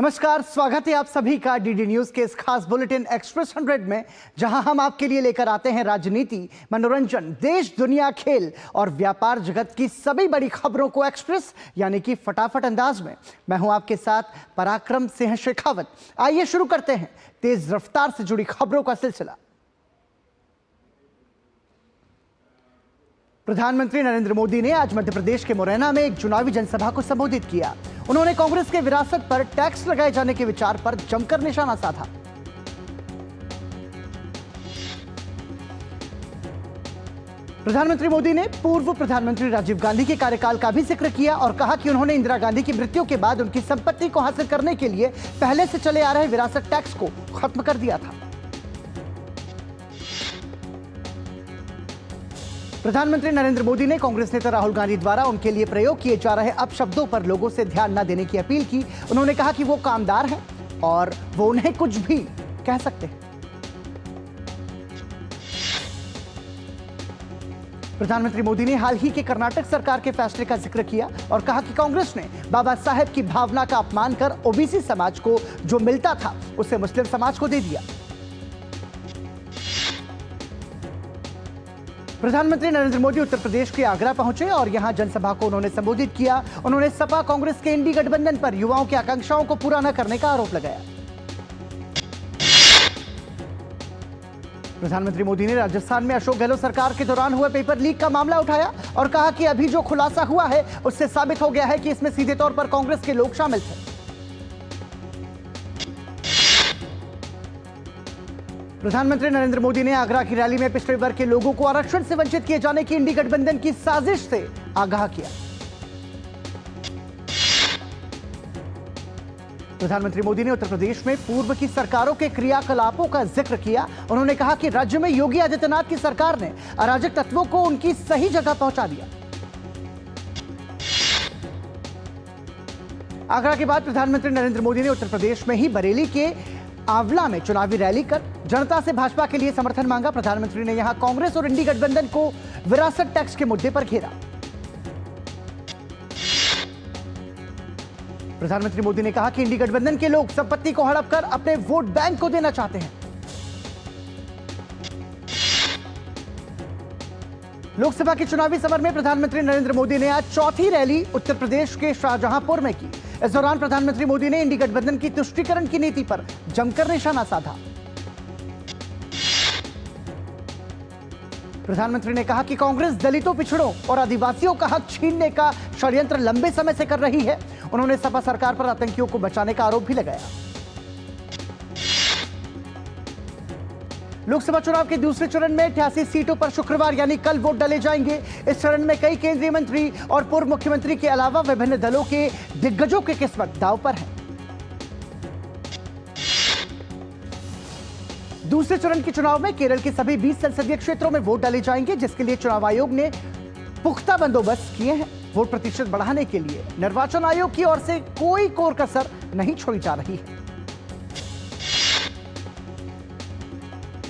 नमस्कार, स्वागत है आप सभी का डीडी न्यूज के इस खास बुलेटिन एक्सप्रेस 100 में, जहां हम आपके लिए लेकर आते हैं राजनीति, मनोरंजन, देश दुनिया, खेल और व्यापार जगत की सभी बड़ी खबरों को एक्सप्रेस यानी कि फटाफट अंदाज में। मैं हूं आपके साथ पराक्रम सिंह शेखावत। आइए शुरू करते हैं तेज रफ्तार से जुड़ी खबरों का सिलसिला। प्रधानमंत्री नरेंद्र मोदी ने आज मध्य प्रदेश के मुरैना में एक चुनावी जनसभा को संबोधित किया। उन्होंने कांग्रेस के विरासत पर टैक्स लगाए जाने के विचार पर जमकर निशाना साधा। प्रधानमंत्री मोदी ने पूर्व प्रधानमंत्री राजीव गांधी के कार्यकाल का भी जिक्र किया और कहा कि उन्होंने इंदिरा गांधी की मृत्यु के बाद उनकी संपत्ति को हासिल करने के लिए पहले से चले आ रहे विरासत टैक्स को खत्म कर दिया था। प्रधानमंत्री नरेंद्र मोदी ने कांग्रेस नेता राहुल गांधी द्वारा उनके लिए प्रयोग किए जा रहे अपशब्दों पर लोगों से ध्यान न देने की अपील की। उन्होंने कहा कि वो कामदार हैं और वो उन्हें कुछ भी कह सकते हैं। प्रधानमंत्री मोदी ने हाल ही के कर्नाटक सरकार के फैसले का जिक्र किया और कहा कि कांग्रेस ने बाबा साहेब की भावना का अपमान कर ओबीसी समाज को जो मिलता था उसे मुस्लिम समाज को दे दिया। प्रधानमंत्री नरेंद्र मोदी उत्तर प्रदेश के आगरा पहुंचे और यहां जनसभा को उन्होंने संबोधित किया। उन्होंने सपा कांग्रेस के इंडी गठबंधन पर युवाओं की आकांक्षाओं को पूरा न करने का आरोप लगाया। प्रधानमंत्री मोदी ने राजस्थान में अशोक गहलोत सरकार के दौरान हुए पेपर लीक का मामला उठाया और कहा कि अभी जो खुलासा हुआ है उससे साबित हो गया है कि इसमें सीधे तौर पर कांग्रेस के लोग शामिल थे। प्रधानमंत्री नरेंद्र मोदी ने आगरा की रैली में पिछड़े वर्ग के लोगों को आरक्षण से वंचित किए जाने की इंडी गठबंधन की साजिश से आगाह किया। प्रधानमंत्री मोदी ने उत्तर प्रदेश में पूर्व की सरकारों के क्रियाकलापों का जिक्र किया। उन्होंने कहा कि राज्य में योगी आदित्यनाथ की सरकार ने अराजक तत्वों को उनकी सही जगह पहुंचा दिया। आगरा के बाद प्रधानमंत्री नरेंद्र मोदी ने उत्तर प्रदेश में ही बरेली के आंवला में चुनावी रैली कर जनता से भाजपा के लिए समर्थन मांगा। प्रधानमंत्री ने यहां कांग्रेस और इंडी गठबंधन को विरासत टैक्स के मुद्दे पर घेरा। प्रधानमंत्री मोदी ने कहा कि इंडी गठबंधन के लोग संपत्ति को हड़प कर अपने वोट बैंक को देना चाहते हैं। लोकसभा के चुनावी समर में प्रधानमंत्री नरेंद्र मोदी ने आज चौथी रैली उत्तर प्रदेश के शाहजहांपुर में की। इस दौरान प्रधानमंत्री मोदी ने इंडी गठबंधन की तुष्टीकरण की नीति पर जमकर निशाना साधा। प्रधानमंत्री ने कहा कि कांग्रेस दलितों, पिछड़ों और आदिवासियों का हक छीनने का षड्यंत्र लंबे समय से कर रही है। उन्होंने सपा सरकार पर आतंकियों को बचाने का आरोप भी लगाया। लोकसभा चुनाव के दूसरे चरण में 88 सीटों पर शुक्रवार यानी कल वोट डाले जाएंगे। इस चरण में कई केंद्रीय मंत्री और पूर्व मुख्यमंत्री के अलावा विभिन्न दलों के दिग्गजों की किस्मत दांव पर है। दूसरे चरण के चुनाव में केरल के सभी 20 संसदीय क्षेत्रों में वोट डाले जाएंगे, जिसके लिए चुनाव आयोग ने पुख्ता बंदोबस्त किए हैं। वोट प्रतिशत बढ़ाने के लिए निर्वाचन आयोग की ओर से कोई कोर कसर नहीं छोड़ी जा रही है।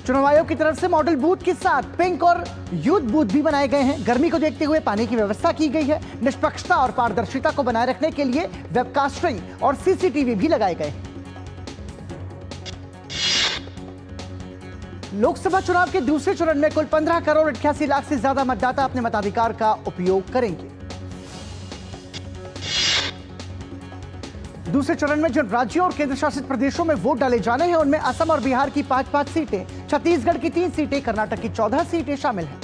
चुनाव आयोग की तरफ से मॉडल बूथ के साथ पिंक और यूथ बूथ भी बनाए गए हैं। गर्मी को देखते हुए पानी की व्यवस्था की गई है। निष्पक्षता और पारदर्शिता को बनाए रखने के लिए वेबकास्टिंग और सीसीटीवी भी लगाए गए हैं। लोकसभा चुनाव के दूसरे चरण में कुल 15 करोड़ 88 लाख से ज्यादा मतदाता अपने मताधिकार का उपयोग करेंगे। दूसरे चरण में जिन राज्यों और केंद्र शासित प्रदेशों में वोट डाले जाने हैं उनमें असम और बिहार की 5-5 सीटें, छत्तीसगढ़ की 3 सीटें, कर्नाटक की 14 सीटें शामिल हैं।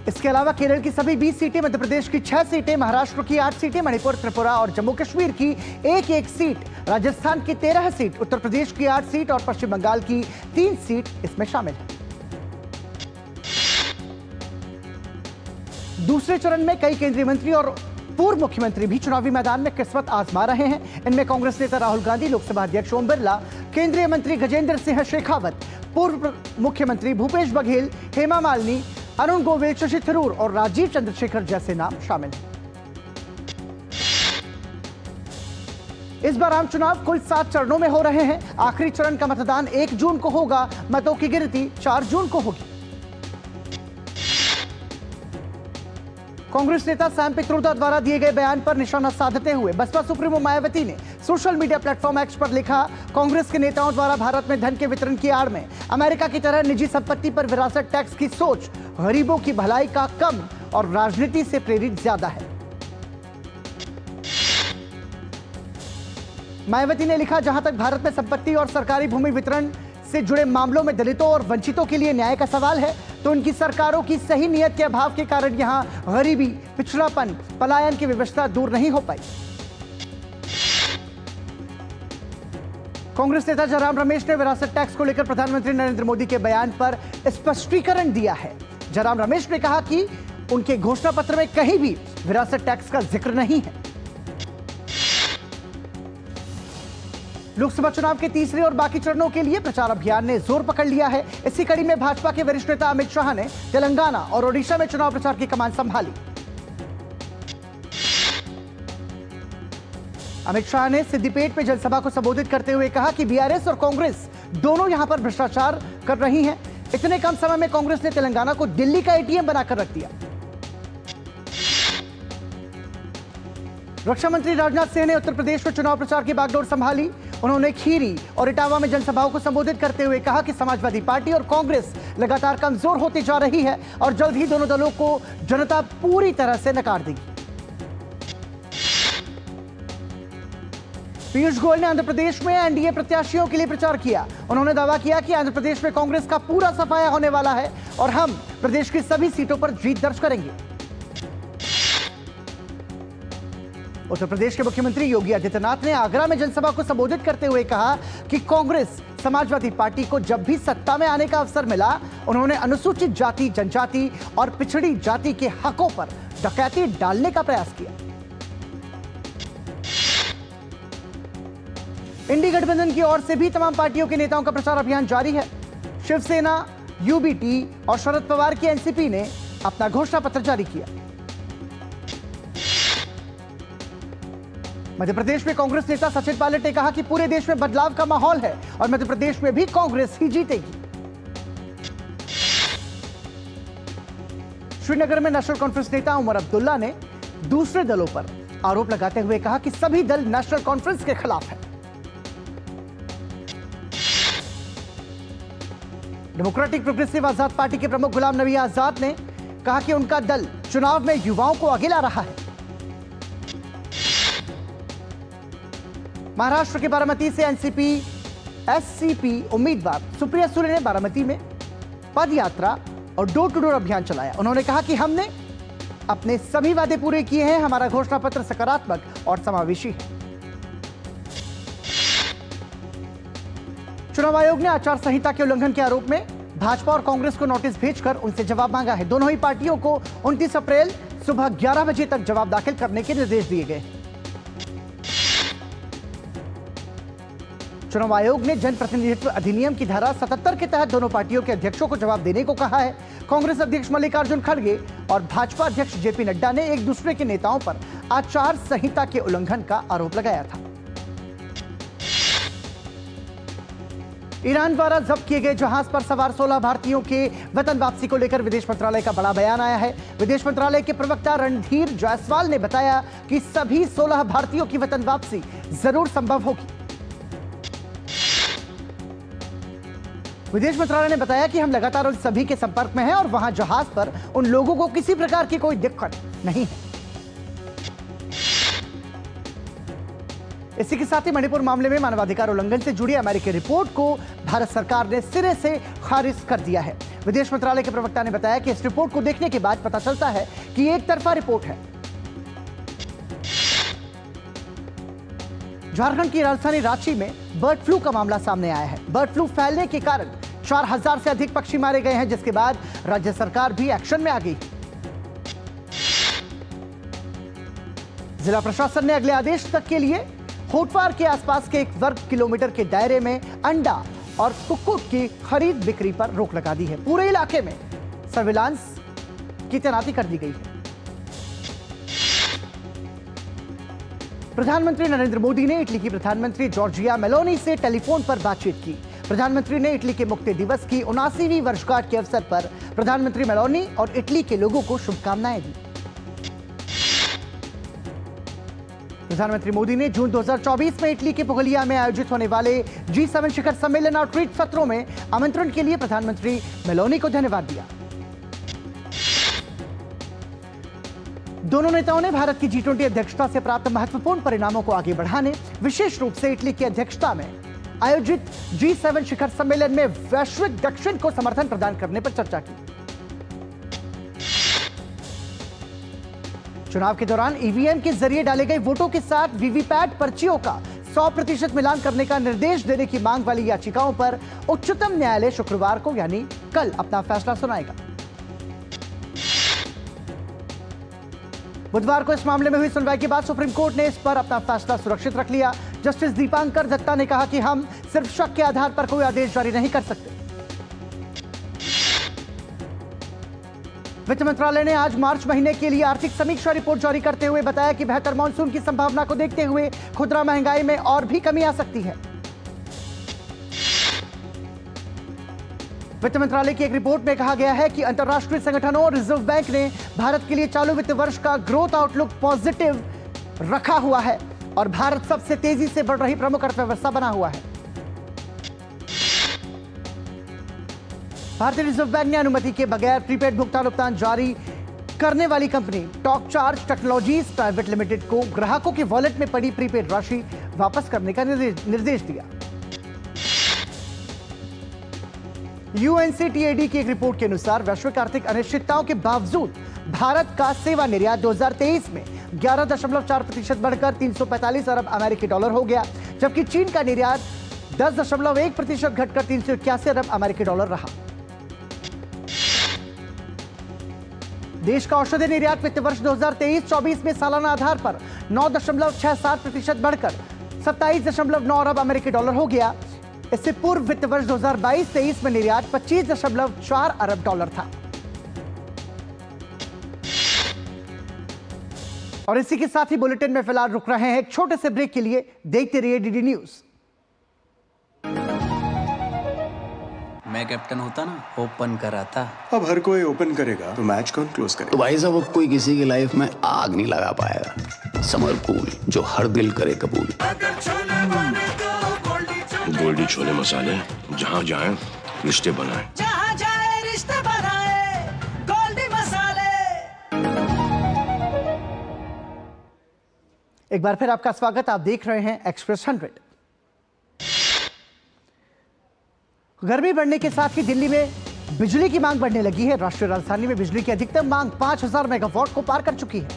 इसके अलावा केरल की सभी 20 सीटें, मध्य प्रदेश की 6 सीटें, महाराष्ट्र की 8 सीटें, मणिपुर, त्रिपुरा और जम्मू कश्मीर की 1-1 सीट, राजस्थान की 13 सीट, उत्तर प्रदेश की 8 सीट और पश्चिम बंगाल की 3 सीट इसमें शामिल है। दूसरे चरण में कई केंद्रीय मंत्री और पूर्व मुख्यमंत्री भी चुनावी मैदान में किस्मत आजमा रहे हैं। इनमें कांग्रेस नेता राहुल गांधी, लोकसभा अध्यक्ष ओम बिरला, केंद्रीय मंत्री गजेंद्र सिंह शेखावत, पूर्व मुख्यमंत्री भूपेश बघेल, हेमा मालिनी, अरुण गोविल, शशि थरूर और राजीव चंद्रशेखर जैसे नाम शामिल हैं। इस बार आम चुनाव कुल 7 चरणों में हो रहे हैं। आखिरी चरण का मतदान 1 जून को होगा। मतों की गिनती 4 जून को होगी। कांग्रेस नेता सैम पित्रोदा द्वारा दिए गए बयान पर निशाना साधते हुए बसपा सुप्रीमो मायावती ने सोशल मीडिया प्लेटफॉर्म एक्स पर लिखा, कांग्रेस के नेताओं द्वारा भारत में धन के वितरण की आड़ में अमेरिका की तरह निजी संपत्ति पर विरासत टैक्स की सोच गरीबों की भलाई का कम और राजनीति से प्रेरित ज्यादा है। मायावती ने लिखा, जहां तक भारत में संपत्ति और सरकारी भूमि वितरण से जुड़े मामलों में दलितों और वंचितों के लिए न्याय का सवाल है, तो उनकी सरकारों की सही नीयत के अभाव के कारण यहां गरीबी, पिछड़ापन, पलायन की व्यवस्था दूर नहीं हो पाई। कांग्रेस नेता जयराम रमेश ने विरासत टैक्स को लेकर प्रधानमंत्री नरेंद्र मोदी के बयान पर स्पष्टीकरण दिया है। जयराम रमेश ने कहा कि उनके घोषणा पत्र में कहीं भी विरासत टैक्स का जिक्र नहीं है। लोकसभा चुनाव के तीसरे और बाकी चरणों के लिए प्रचार अभियान ने जोर पकड़ लिया है। इसी कड़ी में भाजपा के वरिष्ठ नेता अमित शाह ने तेलंगाना और ओडिशा में चुनाव प्रचार की कमान संभाली। अमित शाह ने सिद्दीपेट में जनसभा को संबोधित करते हुए कहा कि बीआरएस और कांग्रेस दोनों यहां पर भ्रष्टाचार कर रही हैं। इतने कम समय में कांग्रेस ने तेलंगाना को दिल्ली का एटीएम बनाकर रख दिया। रक्षा मंत्री राजनाथ सिंह ने उत्तर प्रदेश में चुनाव प्रचार की बागडोर संभाली। उन्होंने खीरी और इटावा में जनसभाओं को संबोधित करते हुए कहा कि समाजवादी पार्टी और कांग्रेस लगातार कमजोर होती जा रही है और जल्द ही दोनों दलों को जनता पूरी तरह से नकार देगी। पीयूष गोयल ने आंध्र प्रदेश में एनडीए प्रत्याशियों के लिए प्रचार किया। उन्होंने दावा किया कि आंध्र प्रदेश में कांग्रेस का पूरा सफाया होने वाला है और हम प्रदेश की सभी सीटों पर जीत दर्ज करेंगे। उत्तर प्रदेश के मुख्यमंत्री योगी आदित्यनाथ ने आगरा में जनसभा को संबोधित करते हुए कहा कि कांग्रेस समाजवादी पार्टी को जब भी सत्ता में आने का अवसर मिला, उन्होंने अनुसूचित जाति, जनजाति और पिछड़ी जाति के हकों पर डकैती डालने का प्रयास किया। इंडी गठबंधन की ओर से भी तमाम पार्टियों के नेताओं का प्रचार अभियान जारी है। शिवसेना, यूबीटी और शरद पवार की एनसीपी ने अपना घोषणा पत्र जारी किया। मध्य प्रदेश में कांग्रेस नेता सचिन पायलट ने कहा कि पूरे देश में बदलाव का माहौल है और मध्य प्रदेश में भी कांग्रेस ही जीतेगी। श्रीनगर में नेशनल कॉन्फ्रेंस नेता उमर अब्दुल्ला ने दूसरे दलों पर आरोप लगाते हुए कहा कि सभी दल नेशनल कॉन्फ्रेंस के खिलाफ हैं। डेमोक्रेटिक प्रोग्रेसिव आजाद पार्टी के प्रमुख गुलाम नबी आजाद ने कहा कि उनका दल चुनाव में युवाओं को आगे ला रहा है। महाराष्ट्र के बारामती से एनसीपी एससीपी उम्मीदवार सुप्रिया सुले ने बारामती में पद यात्रा और डोर टू डोर अभियान चलाया। उन्होंने कहा कि हमने अपने सभी वादे पूरे किए हैं, हमारा घोषणा पत्र सकारात्मक और समावेशी है। चुनाव आयोग ने आचार संहिता के उल्लंघन के आरोप में भाजपा और कांग्रेस को नोटिस भेजकर उनसे जवाब मांगा है। दोनों ही पार्टियों को 29 अप्रैल सुबह 11 बजे तक जवाब दाखिल करने के निर्देश दिए गए। चुनाव आयोग ने जनप्रतिनिधित्व अधिनियम की धारा 77 के तहत दोनों पार्टियों के अध्यक्षों को जवाब देने को कहा है। कांग्रेस अध्यक्ष मल्लिकार्जुन खड़गे और भाजपा अध्यक्ष जेपी नड्डा ने एक दूसरे के नेताओं पर आचार संहिता के उल्लंघन का आरोप लगाया था। ईरान द्वारा जब्त किए गए जहाज पर सवार 16 भारतीयों के वतन वापसी को लेकर विदेश मंत्रालय का बड़ा बयान आया है। विदेश मंत्रालय के प्रवक्ता रणधीर जायसवाल ने बताया कि सभी 16 भारतीयों की वतन वापसी जरूर संभव होगी। विदेश मंत्रालय ने बताया कि हम लगातार उन सभी के संपर्क में हैं और वहां जहाज पर उन लोगों को किसी प्रकार की कोई दिक्कत नहीं है। इसी के साथ ही मणिपुर मामले में मानवाधिकार उल्लंघन से जुड़ी अमेरिकी रिपोर्ट को भारत सरकार ने सिरे से खारिज कर दिया है। विदेश मंत्रालय के प्रवक्ता ने बताया कि इस रिपोर्ट को देखने के बाद पता चलता है कि एक तरफा रिपोर्ट है। झारखंड की राजधानी रांची में बर्ड फ्लू का मामला सामने आया है। बर्ड फ्लू फैलने के कारण 4000 से अधिक पक्षी मारे गए हैं, जिसके बाद राज्य सरकार भी एक्शन में आ गई। जिला प्रशासन ने अगले आदेश तक के लिए होटवार के आसपास के 1 वर्ग किलोमीटर के दायरे में अंडा और कुक्कुट की खरीद बिक्री पर रोक लगा दी है। पूरे इलाके में सर्विलांस की तैनाती कर दी गई है। प्रधानमंत्री नरेंद्र मोदी ने इटली की प्रधानमंत्री जॉर्जिया मेलोनी से टेलीफोन पर बातचीत की। प्रधानमंत्री ने इटली के मुक्ति दिवस की 79वीं वर्षगांठ के अवसर पर प्रधानमंत्री मेलोनी और इटली के लोगों को शुभकामनाएं दी। प्रधानमंत्री मोदी ने जून 2024 में इटली के पुगलिया में आयोजित होने वाले G7 शिखर सम्मेलन और ट्वीट सत्रों में आमंत्रण के लिए प्रधानमंत्री मेलोनी को धन्यवाद दिया। दोनों नेताओं ने भारत की G20 अध्यक्षता से प्राप्त महत्वपूर्ण परिणामों को आगे बढ़ाने, विशेष रूप से इटली की अध्यक्षता में आयोजित G7 शिखर सम्मेलन में वैश्विक दक्षिण को समर्थन प्रदान करने पर चर्चा की। चुनाव के दौरान ईवीएम के जरिए डाले गए वोटों के साथ वीवीपैट पर्चियों का 100% मिलान करने का निर्देश देने की मांग वाली याचिकाओं पर उच्चतम न्यायालय शुक्रवार को यानी कल अपना फैसला सुनाएगा। बुधवार को इस मामले में हुई सुनवाई के बाद सुप्रीम कोर्ट ने इस पर अपना फैसला सुरक्षित रख लिया। जस्टिस दीपांकर दत्ता ने कहा कि हम सिर्फ शक के आधार पर कोई आदेश जारी नहीं कर सकते। वित्त मंत्रालय ने आज मार्च महीने के लिए आर्थिक समीक्षा रिपोर्ट जारी करते हुए बताया कि बेहतर मानसून की संभावना को देखते हुए खुदरा महंगाई में और भी कमी आ सकती है। वित्त मंत्रालय की एक रिपोर्ट में कहा गया है कि अंतर्राष्ट्रीय संगठनों और रिजर्व बैंक ने भारत के लिए चालू वित्त वर्ष का ग्रोथ आउटलुक पॉजिटिव रखा हुआ है और भारत सबसे तेजी से बढ़ रही प्रमुख अर्थव्यवस्था बना हुआ है। भारतीय रिजर्व बैंक ने अनुमति के बगैर प्रीपेड भुगतान जारी करने वाली company talk charge technologies private limited को ग्राहकों के वॉलेट में पड़ी प्रीपेड राशि वापस करने का निर्देश दिया। UNCTAD की एक रिपोर्ट के अनुसार वैश्विक आर्थिक अनिश्चितताओं के बावजूद भारत का सेवा निर्यात 2023 में 11.4% बढ़कर 345 अरब अमेरिकी डॉलर हो गया, जबकि चीन का निर्यात 10.1% घटकर 381 अरब अमेरिकी डॉलर रहा। देश का औषधि निर्यात वित्त वर्ष 2023-24 में सालाना आधार पर 9.67% बढ़कर 27.9 अरब अमेरिकी डॉलर हो गया। इससे पूर्व वित्त वर्ष 2022-23 में निर्यात 25.4 अरब डॉलर था। और इसी के साथ ही बुलेटिन में फिलहाल रुक रहे हैं एक छोटे से ब्रेक के लिए। देखते रहिए डीडी न्यूज। मैं कैप्टन होता ना, ओपन कराता। अब हर कोई ओपन करेगा तो मैच कौन क्लोज करेगा? तो भाई साहब अब कोई किसी की लाइफ में आग नहीं लगा पाएगा। समर कूल जो हर दिल करे कबूल। गोल्डी छोले मसाले, जहाँ जाए रिश्ते बनाए, जहाँ जाए रिश्ते बनाए, गोल्डी मसाले। एक बार फिर आपका स्वागत। आप देख रहे हैं एक्सप्रेस 100। गर्मी बढ़ने के साथ ही दिल्ली में बिजली की मांग बढ़ने लगी है। राष्ट्रीय राजधानी में बिजली की अधिकतम मांग 5000 मेगावाट को पार कर चुकी है।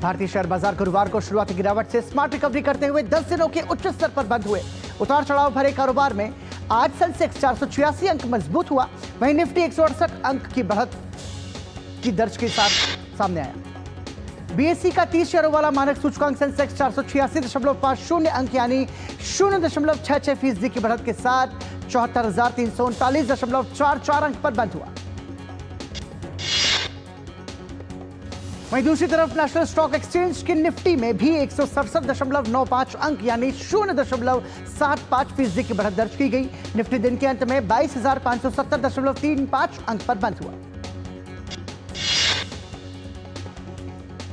भारतीय शेयर बाजार गुरुवार को शुरुआती गिरावट से स्मार्ट रिकवरी करते हुए 10 दिनों के उच्च स्तर पर बंद हुए। उतार चढ़ाव भरे कारोबार में आज सेंसेक्स 486 अंक मजबूत हुआ, वहीं निफ्टी 168 अंक की बढ़त की दर्ज के साथ सामने आया। बीएसई का 30 शेयरों वाला मानक सूचकांक सेंसेक्स 486.50 अंक यानी 0.66% की बढ़त के साथ 74,339.44 अंक पर बंद हुआ। वहीं दूसरी तरफ नेशनल स्टॉक एक्सचेंज की निफ्टी में भी 167.95 अंक यानी 0.75% की बढ़त दर्ज की गई। निफ्टी दिन के अंत में 22,570.35 अंक पर बंद हुआ।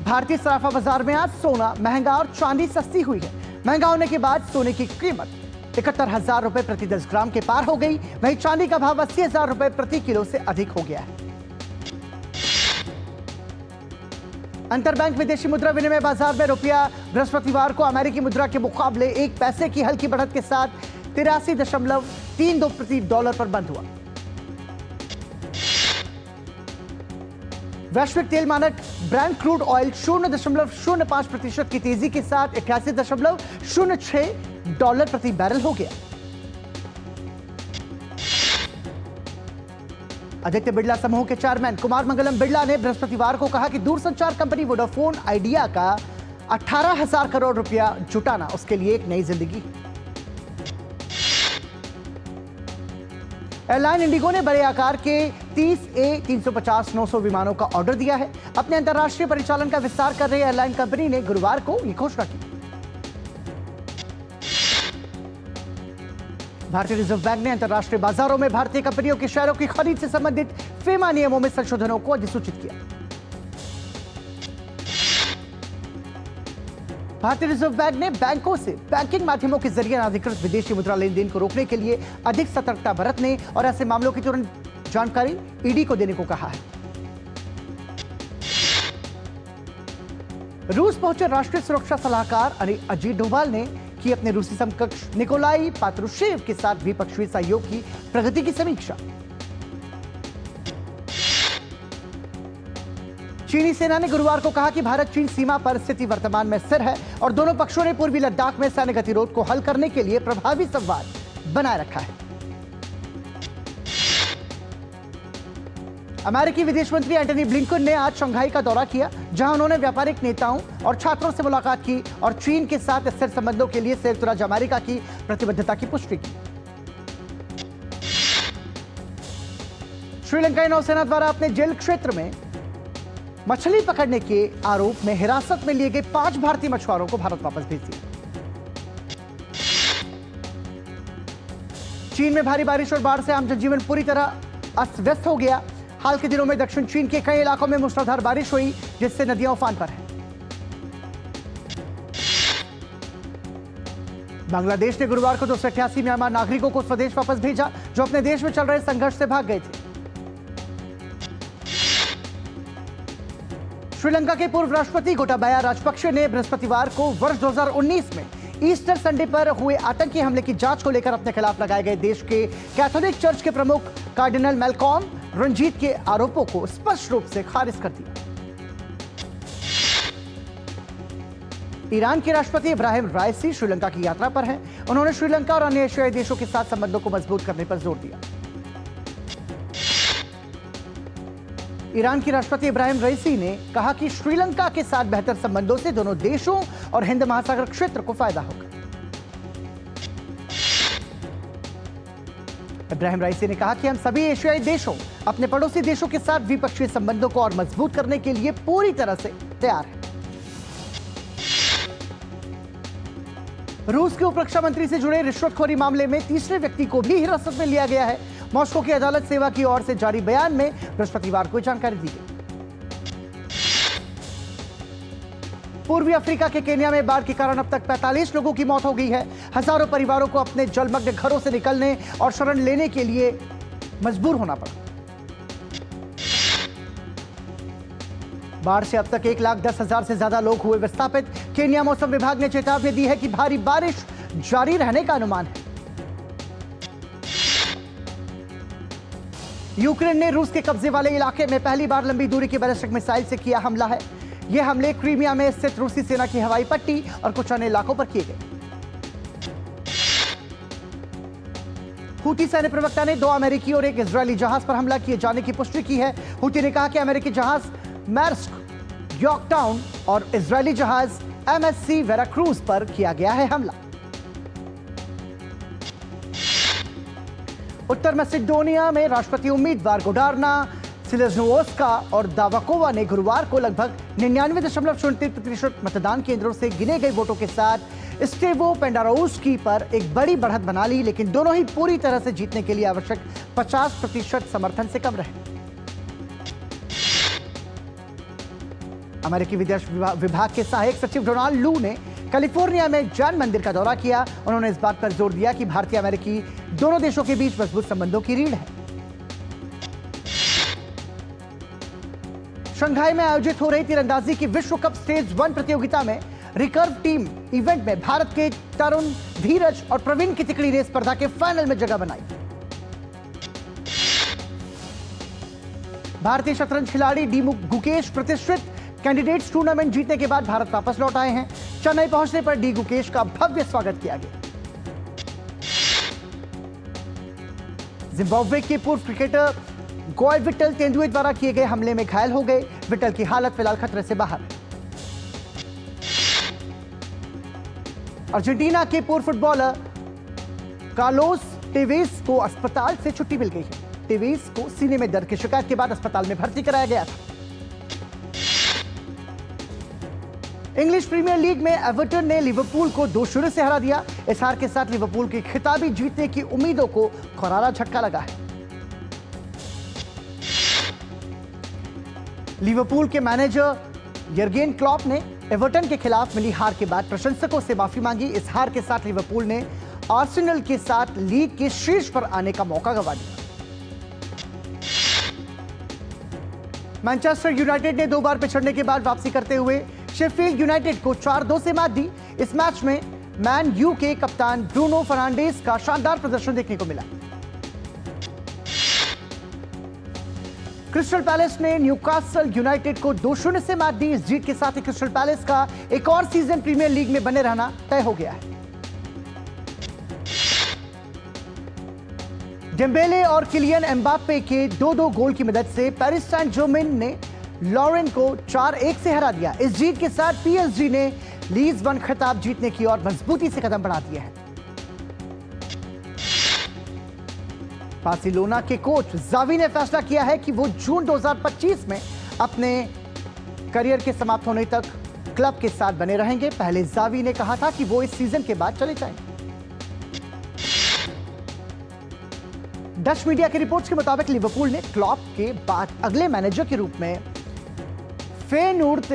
भारतीय सराफा बाजार में आज सोना महंगा और चांदी सस्ती हुई है। महंगा होने के बाद सोने की कीमत 71,000 रुपए प्रति 10 ग्राम के पार हो गई, वहीं चांदी का भाव 80,000 रुपए प्रति किलो से अधिक हो गया है। अंतरबैंक विदेशी मुद्रा विनिमय बाजार में रुपया बृहस्पतिवार को अमेरिकी मुद्रा के मुकाबले 1 पैसे की हल्की बढ़त के साथ 83.32 प्रति डॉलर पर बंद हुआ। वैश्विक तेल मानक ब्रेंट क्रूड ऑयल 0.05% की तेजी के साथ 88.06 डॉलर प्रति बैरल हो गया। आदित्य बिड़ला समूह के चेयरमैन कुमार मंगलम बिड़ला ने बृहस्पतिवार को कहा कि दूरसंचार कंपनी वोडाफोन आइडिया का 18,000 करोड़ रुपया जुटाना उसके लिए एक नई जिंदगी। एयरलाइन इंडिगो ने बड़े आकार के 30A350-900 विमानों का ऑर्डर दिया है। अपने अंतर्राष्ट्रीय परिचालन का विस्तार कर रही एयरलाइन कंपनी ने गुरुवार को यह घोषणा की। भारतीय रिजर्व बैंक ने अंतर्राष्ट्रीय बाजारों में भारतीय कंपनियों के शेयरों की खरीद से संबंधित फेमा नियमों में संशोधनों को अधिसूचित किया। भारतीय रिजर्व बैंक ने बैंकों से बैंकिंग माध्यमों के जरिए अनाधिकृत विदेशी मुद्रा लेन देन को रोकने के लिए अधिक सतर्कता बरतने और ऐसे मामलों की तुरंत जानकारी ईडी को देने को कहा है। रूस पहुंचे राष्ट्रीय सुरक्षा सलाहकार अजीत डोभाल ने की अपने रूसी समकक्ष निकोलाई पात्रुशेव के साथ द्विपक्षीय सहयोग की प्रगति की समीक्षा। चीनी सेना ने गुरुवार को कहा कि भारत चीन सीमा पर स्थिति वर्तमान में स्थिर है और दोनों पक्षों ने पूर्वी लद्दाख में सैन्य गतिरोध को हल करने के लिए प्रभावी संवाद बनाए रखा है। अमेरिकी विदेश मंत्री एंटनी ब्लिंकन ने आज शंघाई का दौरा किया, जहां उन्होंने व्यापारिक नेताओं और छात्रों से मुलाकात की और चीन के साथ स्थिर संबंधों के लिए संयुक्त राज्य अमेरिका की प्रतिबद्धता की पुष्टि की। श्रीलंकाई नौसेना द्वारा अपने जेल क्षेत्र में मछली पकड़ने के आरोप में हिरासत में लिए गए 5 भारतीय मछुआरों को भारत वापस भेज दिया। चीन में भारी बारिश और बाढ़ से आम जनजीवन पूरी तरह अस्त व्यस्त हो गया। हाल के दिनों में दक्षिण चीन के कई इलाकों में मूसलाधार बारिश हुई, जिससे नदियां उफान पर हैं। बांग्लादेश ने गुरुवार को 288 म्यांमार नागरिकों को स्वदेश वापस भेजा, जो अपने देश में चल रहे संघर्ष से भाग गए थे। श्रीलंका के पूर्व राष्ट्रपति गोटाबाया राजपक्षे ने बृहस्पतिवार को वर्ष 2019 में ईस्टर संडे पर हुए आतंकी हमले की जांच को लेकर अपने खिलाफ लगाए गए देश के कैथोलिक चर्च के प्रमुख कार्डिनल मैल्कॉम रंजीत के आरोपों को स्पष्ट रूप से खारिज कर दिया। ईरान के राष्ट्रपति इब्राहिम राइसी श्रीलंका की यात्रा पर हैं। उन्होंने श्रीलंका और अन्य एशियाई देशों के साथ संबंधों को मजबूत करने पर जोर दिया। ईरान की राष्ट्रपति इब्राहिम राइसी ने कहा कि श्रीलंका के साथ बेहतर संबंधों से दोनों देशों और हिंद महासागर क्षेत्र को फायदा होगा। इब्राहिम राइसी ने कहा कि हम सभी एशियाई देशों अपने पड़ोसी देशों के साथ द्विपक्षीय संबंधों को और मजबूत करने के लिए पूरी तरह से तैयार हैं। रूस के उप रक्षा मंत्री से जुड़े रिश्वतखोरी मामले में तीसरे व्यक्ति को भी हिरासत में लिया गया है। मॉस्को की अदालत सेवा की ओर से जारी बयान में बृहस्पतिवार को जानकारी दी गई। पूर्वी अफ्रीका के केन्या में बाढ़ के कारण अब तक 45 लोगों की मौत हो गई है। हजारों परिवारों को अपने जलमग्न घरों से निकलने और शरण लेने के लिए मजबूर होना पड़ा। बाढ़ से अब तक 1,10,000 से ज्यादा लोग हुए विस्थापित। केन्या मौसम विभाग ने चेतावनी दी है कि भारी बारिश जारी रहने का अनुमान है। यूक्रेन ने रूस के कब्जे वाले इलाके में पहली बार लंबी दूरी की बैलिस्टिक मिसाइल से किया हमला है। यह हमले क्रीमिया में स्थित रूसी सेना की हवाई पट्टी और कुछ अन्य इलाकों पर किए गए। हूती सैन्य प्रवक्ता ने 2 अमेरिकी और 1 इजरायली जहाज पर हमला किए जाने की पुष्टि की है। हूती ने कहा कि अमेरिकी जहाज मैर्स्क यॉर्कटाउन और इजरायली जहाज MSC वेराक्रूज पर किया गया है हमला। उत्तर मैसेडोनिया में राष्ट्रपति उम्मीदवार गोडार्ना सिलेज्नोवस्का और दावाकोवा ने गुरुवार को लगभग 99.33% मतदान केंद्रों से गिने गए वोटों के साथ स्टेवो पेंडारोस्की पर एक बड़ी बढ़त बना ली, लेकिन दोनों ही पूरी तरह से जीतने के लिए आवश्यक 50% समर्थन से कम रहे। अमेरिकी विदेश विभाग के सहायक सचिव डोनाल्ड लू ने कैलिफोर्निया में जैन मंदिर का दौरा किया। उन्होंने इस बात पर जोर दिया कि भारतीय अमेरिकी दोनों देशों के बीच मजबूत संबंधों की रीढ़ है। शंघाई में आयोजित हो रही तीरंदाजी की विश्व कप स्टेज 1 प्रतियोगिता में रिकर्व टीम इवेंट में भारत के तरुण, धीरज और प्रवीण की तिकड़ी ने स्पर्धा के फाइनल में जगह बनाई। भारतीय शतरंज खिलाड़ी डी गुकेश प्रतिष्ठित कैंडिडेट्स टूर्नामेंट जीतने के बाद भारत वापस लौट आए हैं। चेन्नई पहुंचने पर डी गुकेश का भव्य स्वागत किया गया। जिम्बाब्वे के पूर्व क्रिकेटर गोय विट्टल तेंदुए द्वारा किए गए हमले में घायल हो गए। विट्टल की हालत फिलहाल खतरे से बाहर है। अर्जेंटीना के पूर्व फुटबॉलर कार्लोस टेवेस को अस्पताल से छुट्टी मिल गई है। टेवेस को सीने में दर्द की शिकायत के बाद अस्पताल में भर्ती कराया गया था। इंग्लिश प्रीमियर लीग में एवर्टन ने लिवरपूल को 2-0 से हरा दिया। इस हार के साथ लिवरपूल की खिताबी जीतने की उम्मीदों को करारा झटका लगा है। लिवरपूल के मैनेजर यर्गेन क्लॉप ने एवर्टन के खिलाफ मिली हार के बाद प्रशंसकों से माफी मांगी। इस हार के साथ लिवरपूल ने आर्सेनल के साथ लीग के शीर्ष पर आने का मौका गंवा दिया। मैनचेस्टर यूनाइटेड ने 2 बार पिछड़ने के बाद वापसी करते हुए शेफील्ड यूनाइटेड को 4-2 से मात दी। इस मैच में मैन यू के कप्तान ब्रूनो फर्नांडिस का शानदार प्रदर्शन देखने को मिला। क्रिस्टल पैलेस ने न्यूकासल यूनाइटेड को 2-0 से मात दी। इस जीत के साथ ही क्रिस्टल पैलेस का एक और सीजन प्रीमियर लीग में बने रहना तय हो गया है। डेम्बेले और किलियन एम्बाप्पे के 2-2 गोल की मदद से पेरिस सेंट जर्मेन ने लॉरेन को 4-1 से हरा दिया। इस जीत के साथ पीएसजी ने लीग 1 खिताब जीतने की ओर मजबूती से कदम बढ़ा दिए हैं। बार्सिलोना के कोच जावी ने फैसला किया है कि वो जून 2025 में अपने करियर के समाप्त होने तक क्लब के साथ बने रहेंगे। पहले जावी ने कहा था कि वो इस सीजन के बाद चले जाएंगे। डच मीडिया की रिपोर्ट्स के मुताबिक लिवरपूल ने क्लॉप के बाद अगले मैनेजर के रूप में फेयनूर्ड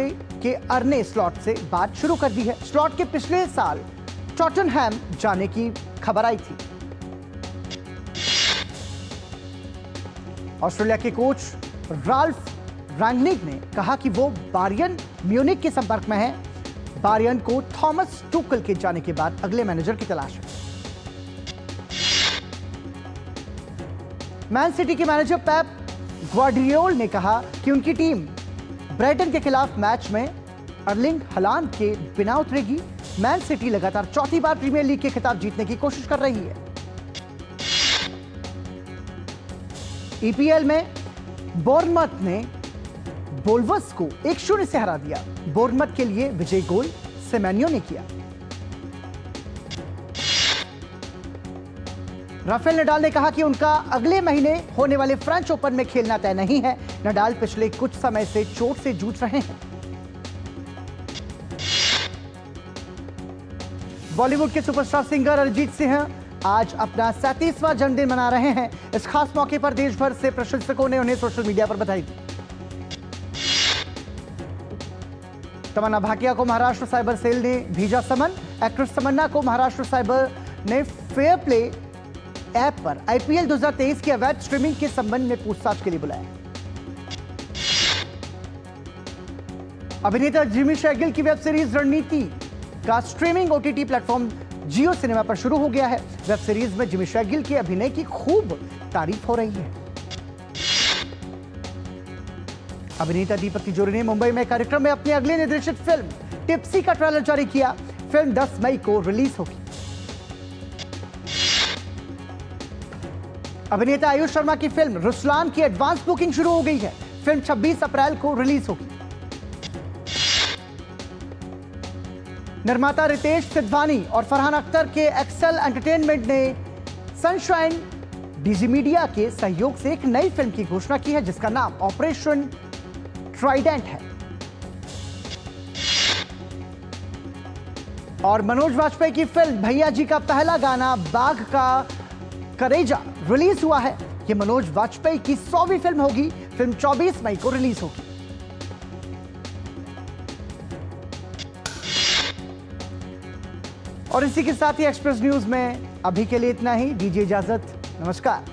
के अर्ने स्लॉट से बात शुरू कर दी है। स्लॉट के पिछले साल टॉटनहैम जाने की खबर आई थी। ऑस्ट्रेलिया के कोच राल्फ रैंगनिक ने कहा कि वो बायर्न म्यूनिख के संपर्क में है। बायर्न को थॉमस टुकल के जाने के बाद अगले मैनेजर की तलाश है। मैन सिटी के मैनेजर पेप ग्वार्डियोल ने कहा कि उनकी टीम ब्राइटन के खिलाफ मैच में अर्लिंग हालांड के बिना उतरेगी। मैन सिटी लगातार 4थी बार प्रीमियर लीग के खिताब जीतने की कोशिश कर रही है। ईपीएल में बोर्नमथ ने वोल्व्स को 1-0 से हरा दिया। बोर्नमथ के लिए विजय गोल सेमेन्यो ने किया। राफेल नडाल ने कहा कि उनका अगले महीने होने वाले फ्रेंच ओपन में खेलना तय नहीं है। नडाल पिछले कुछ समय से चोट से जूझ रहे हैं। बॉलीवुड के सुपरस्टार सिंगर अरिजीत सिंह आज अपना 37वां जन्मदिन मना रहे हैं। इस खास मौके पर देश भर से प्रशंसकों ने उन्हें सोशल मीडिया पर बधाई दी। तमन्ना भाटिया को महाराष्ट्र साइबर सेल ने भेजा समन। एक्ट्रेस तमन्ना को महाराष्ट्र साइबर ने फेयर प्ले ऐप पर आईपीएल 2023 की अवैध स्ट्रीमिंग के संबंध में पूछताछ के लिए बुलाया। अभिनेता जिमी शेगिल की वेब सीरीज रणनीति का स्ट्रीमिंग ओटीटी प्लेटफॉर्म जियो सिनेमा पर शुरू हो गया है। वेब सीरीज में जिमी शेगिल के अभिनय की खूब तारीफ हो रही है। अभिनेता दीपक तिजोरी ने मुंबई में कार्यक्रम में अपनी अगली निर्देशित फिल्म टिप्सी का ट्रेलर जारी किया। फिल्म 10 मई को रिलीज होगी। अभिनेता आयुष शर्मा की फिल्म रुस्लान की एडवांस बुकिंग शुरू हो गई है। फिल्म 26 अप्रैल को रिलीज होगी। निर्माता रितेश सिद्धवानी और फरहान अख्तर के एक्सेल एंटरटेनमेंट ने सनशाइन डीजी मीडिया के सहयोग से एक नई फिल्म की घोषणा की है, जिसका नाम ऑपरेशन ट्राइडेंट है। और मनोज वाजपेयी की फिल्म भैया जी का पहला गाना बाघ का करेजा रिलीज हुआ है। यह मनोज वाजपेयी की 100वीं फिल्म होगी। फिल्म 24 मई को रिलीज होगी। और इसी के साथ ही एक्सप्रेस न्यूज में अभी के लिए इतना ही। दीजिए इजाजत। नमस्कार।